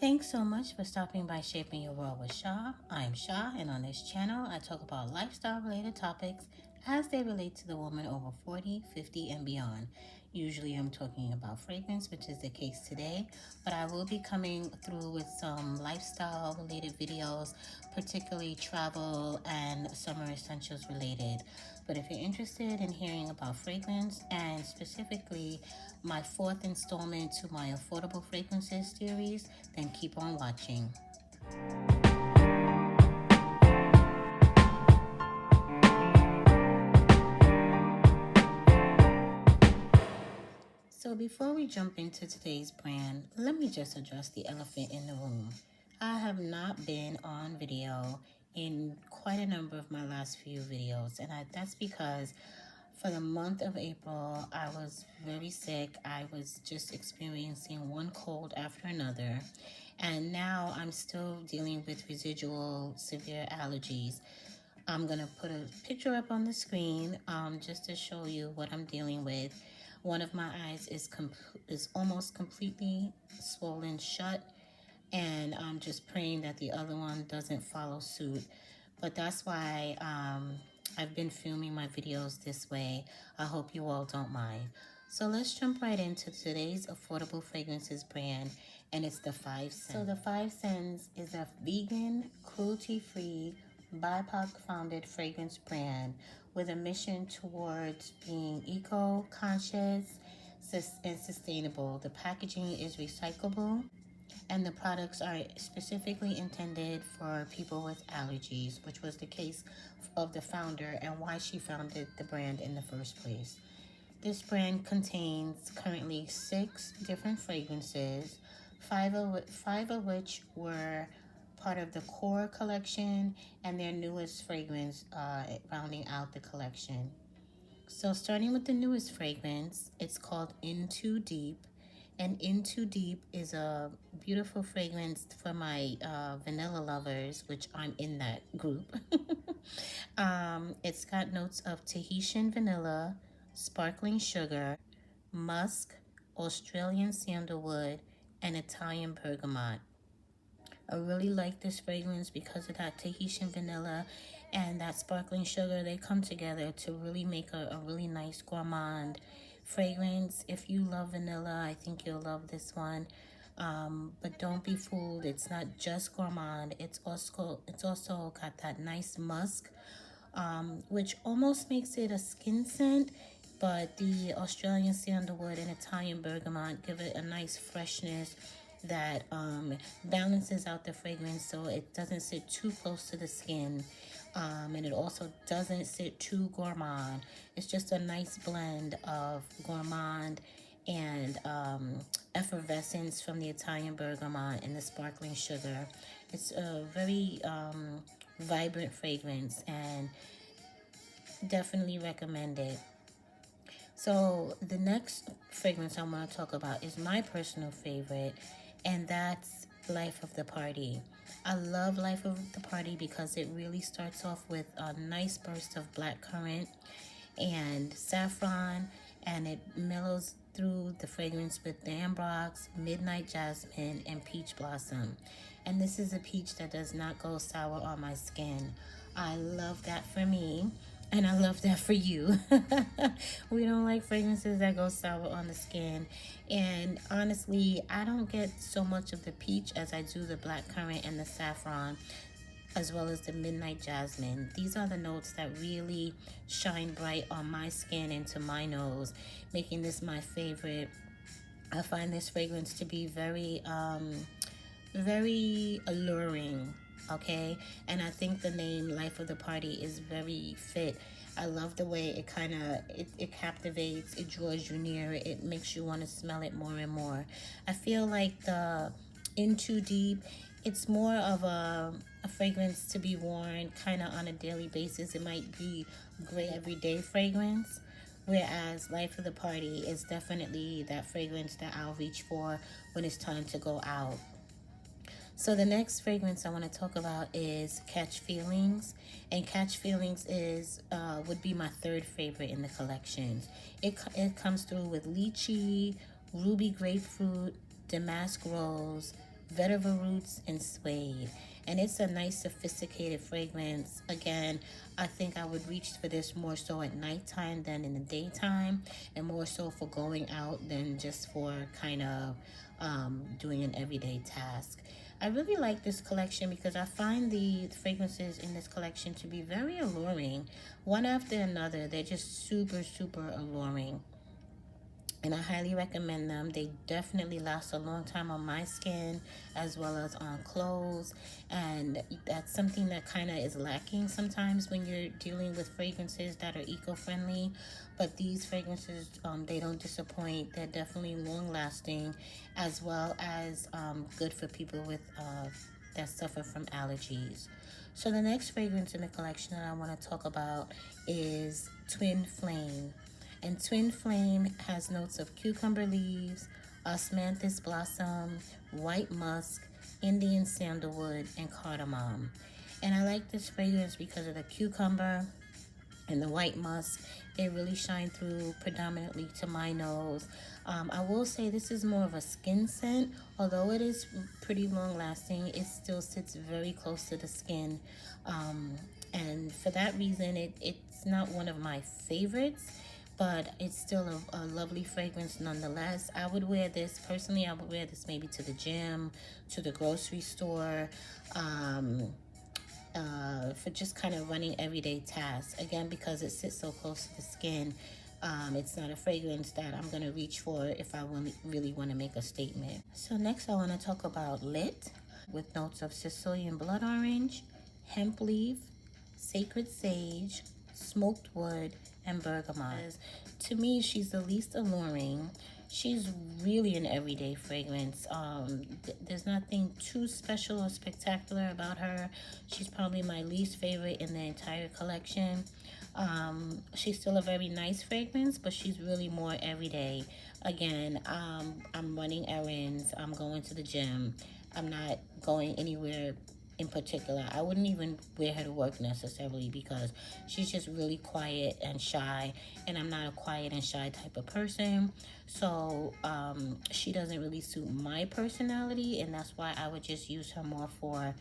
Thanks so much for stopping by Shaping Your World with Shah. I'm Shah, and on this channel, I talk about lifestyle related topics as they relate to the woman over 40, 50, and beyond. Usually, I'm talking about fragrance, which is the case today, but I will be coming through with some lifestyle related videos, particularly travel and summer essentials related. But if you're interested in hearing about fragrance and specifically my fourth installment to my affordable fragrances series, then keep on watching. So before we jump into today's brand, let me just address the elephant in the room. I have not been on video in quite a number of my last few videos, and that's because for the month of April, I was very sick. I was just experiencing one cold after another, and now I'm still dealing with residual severe allergies. I'm going to put a picture up on the screen just to show you what I'm dealing with. One of my eyes is almost completely swollen shut, and I'm just praying that the other one doesn't follow suit. But that's why I've been filming my videos this way. I hope you all don't mind. So let's jump right into today's affordable fragrances brand, and it's the Five Sens. So the Five Sens is a vegan, cruelty-free, BIPOC-founded fragrance brand with a mission towards being eco-conscious and sustainable. The packaging is recyclable, and the products are specifically intended for people with allergies, which was the case of the founder and why she founded the brand in the first place. This brand contains currently 6 different fragrances, five of which were part of the core collection, and their newest fragrance rounding out the collection. So starting with the newest fragrance, it's called Into Deep. And Into Deep is a beautiful fragrance for my vanilla lovers, which I'm in that group. It's got notes of Tahitian vanilla, sparkling sugar, musk, Australian sandalwood, and Italian bergamot. I really like this fragrance because of that Tahitian vanilla and that sparkling sugar. They come together to really make a really nice gourmand fragrance. If you love vanilla, I think you'll love this one. But don't be fooled. It's not just gourmand. It's also got that nice musk, which almost makes it a skin scent. But the Australian sandalwood and Italian bergamot give it a nice freshness that balances out the fragrance so it doesn't sit too close to the skin, and it also doesn't sit too gourmand. It's just a nice blend of gourmand and effervescence from the Italian bergamot and the sparkling sugar. It's a very vibrant fragrance and definitely recommend it. So the next fragrance I want to talk about is my personal favorite, and that's Life of the Party. I love Life of the Party because it really starts off with a nice burst of blackcurrant and saffron, and it mellows through the fragrance with Ambrox, Midnight Jasmine, and Peach Blossom. And this is a peach that does not go sour on my skin. I love that for me, and I love that for you. We don't like fragrances that go sour on the skin. And honestly, I don't get so much of the peach as I do the blackcurrant and the saffron, as well as the Midnight Jasmine. These are the notes that really shine bright on my skin and to my nose, making this my favorite. I find this fragrance to be very alluring, okay? And I think the name Life of the Party is very fit. I love the way it captivates, it draws you near, it makes you want to smell it more and more. I feel like the Into Deep, it's more of a fragrance to be worn kind of on a daily basis. It might be great everyday fragrance, whereas Life of the Party is definitely that fragrance that I'll reach for when it's time to go out. So the next fragrance I want to talk about is Catch Feelings, and Catch Feelings is would be my third favorite in the collection. It comes through with lychee, ruby grapefruit, damask rose, vetiver roots, and suede. And it's a nice sophisticated fragrance. Again, I think I would reach for this more so at nighttime than in the daytime, and more so for going out than just for kind of doing an everyday task. I really like this collection because I find the fragrances in this collection to be very alluring. One after another, they're just super, super alluring. And I highly recommend them. They definitely last a long time on my skin as well as on clothes, and that's something that kind of is lacking sometimes when you're dealing with fragrances that are eco-friendly. But these fragrances, they don't disappoint. They're definitely long-lasting, as well as good for people with that suffer from allergies. So the next fragrance in the collection that I want to talk about is Twin Flame. And Twin Flame has notes of cucumber leaves, osmanthus blossom, white musk, Indian sandalwood, and cardamom. And I like this fragrance because of the cucumber and the white musk. They really shine through predominantly to my nose. I will say this is more of a skin scent. Although it is pretty long lasting, it still sits very close to the skin. And for that reason, it's not one of my favorites, but it's still a lovely fragrance nonetheless. I would wear this, personally, I would wear this maybe to the gym, to the grocery store, for just kind of running everyday tasks. Again, because it sits so close to the skin, it's not a fragrance that I'm going to reach for if I really want to make a statement. So next I want to talk about Lit, with notes of Sicilian blood orange, hemp leaf, sacred sage, smoked wood, and bergamot. To me, she's the least alluring. She's really an everyday fragrance. There's nothing too special or spectacular about her. She's probably my least favorite in the entire collection. She's still a very nice fragrance, but she's really more everyday. Again, I'm running errands, I'm going to the gym, I'm not going anywhere in particular. I wouldn't even wear her to work necessarily because she's just really quiet and shy, and I'm not a quiet and shy type of person. So she doesn't really suit my personality, and that's why I would just use her more for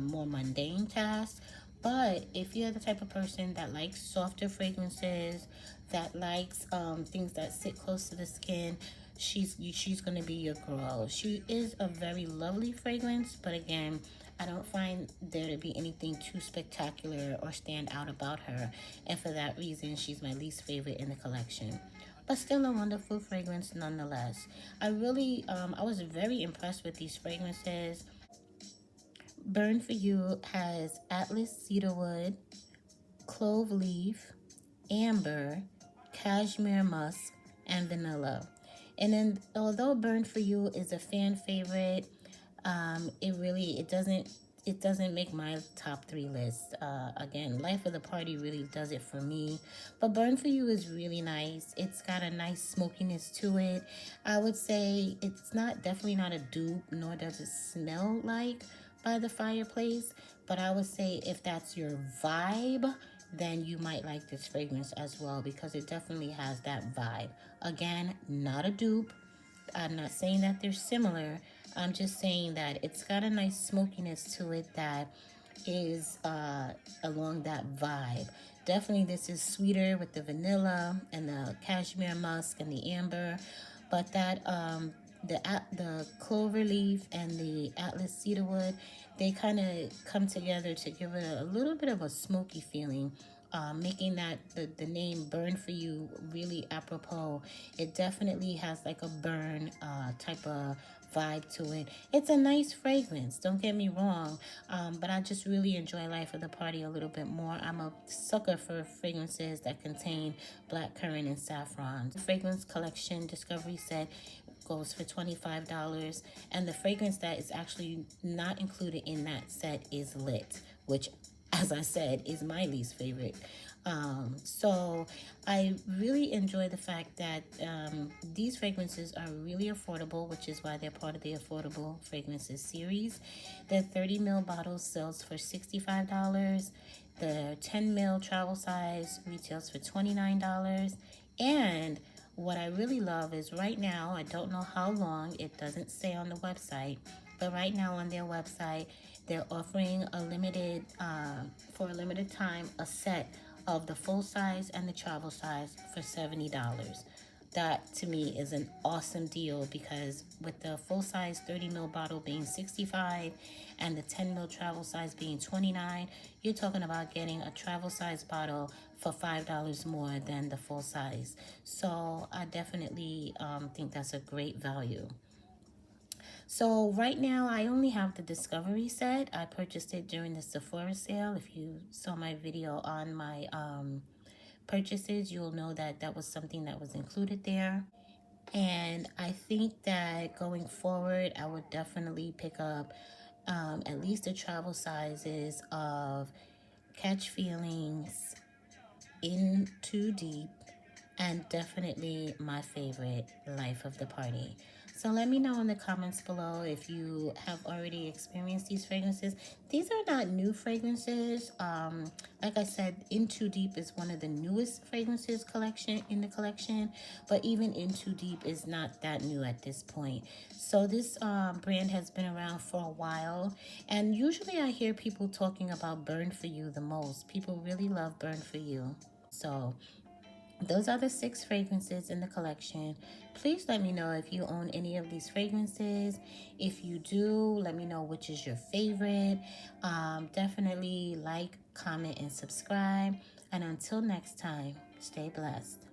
more mundane tasks. But if you're the type of person that likes softer fragrances, that likes things that sit close to the skin, she's gonna be your girl. She is a very lovely fragrance, but again, I don't find there to be anything too spectacular or stand out about her, and for that reason, she's my least favorite in the collection. But still a wonderful fragrance nonetheless. I was very impressed with these fragrances. Burn For You has Atlas cedarwood, clove leaf, amber, cashmere musk, and vanilla. And then, although Burn For You is a fan favorite, it doesn't make my top 3 list. Again, Life of the Party really does it for me, but Burn For You is really nice. It's got a nice smokiness to it. I would say it's definitely not a dupe, nor does it smell like By the Fireplace, but I would say if that's your vibe, then you might like this fragrance as well, because it definitely has that vibe. Again, not a dupe. I'm not saying that they're similar. I'm just saying that it's got a nice smokiness to it that is along that vibe. Definitely this is sweeter with the vanilla and the cashmere musk and the amber, but that the clover leaf and the Atlas cedarwood, they kind of come together to give it a little bit of a smoky feeling, making that the name Burn For You really apropos. It definitely has like a burn type of vibe to it. It's a nice fragrance, don't get me wrong, but I just really enjoy Life of the Party a little bit more. I'm a sucker for fragrances that contain blackcurrant and saffron. The fragrance collection discovery set goes for $25, and the fragrance that is actually not included in that set is Lit, which, as I said, is my least favorite. So I really enjoy the fact that these fragrances are really affordable, which is why they're part of the Affordable Fragrances series. The 30 ml bottle sells for $65. The 10 ml travel size retails for $29. And what I really love is right now, I don't know how long, it doesn't say on the website, But right now on their website, they're offering for a limited time, a set of the full size and the travel size for $70. That to me is an awesome deal because with the full size 30 ml bottle being 65 and the 10 ml travel size being 29, you're talking about getting a travel size bottle for $5 more than the full size. So I definitely think that's a great value. So right now I only have the Discovery set. I purchased it during the Sephora sale. If you saw my video on my purchases, you'll know that that was something that was included there. And I think that going forward, I would definitely pick up at least the travel sizes of Catch Feelings, In Too Deep, and definitely my favorite, Life of the Party. So let me know in the comments below if you have already experienced these fragrances. These are not new fragrances. Like I said, In Too Deep is one of the newest fragrances collection in the collection, but even In Too Deep is not that new at this point. So this brand has been around for a while, and usually I hear people talking about Burn For You the most. People really love Burn For You. So those are the 6 fragrances in the collection. Please let me know if you own any of these fragrances. If you do, let me know which is your favorite. Definitely like, comment, and subscribe. And until next time, stay blessed.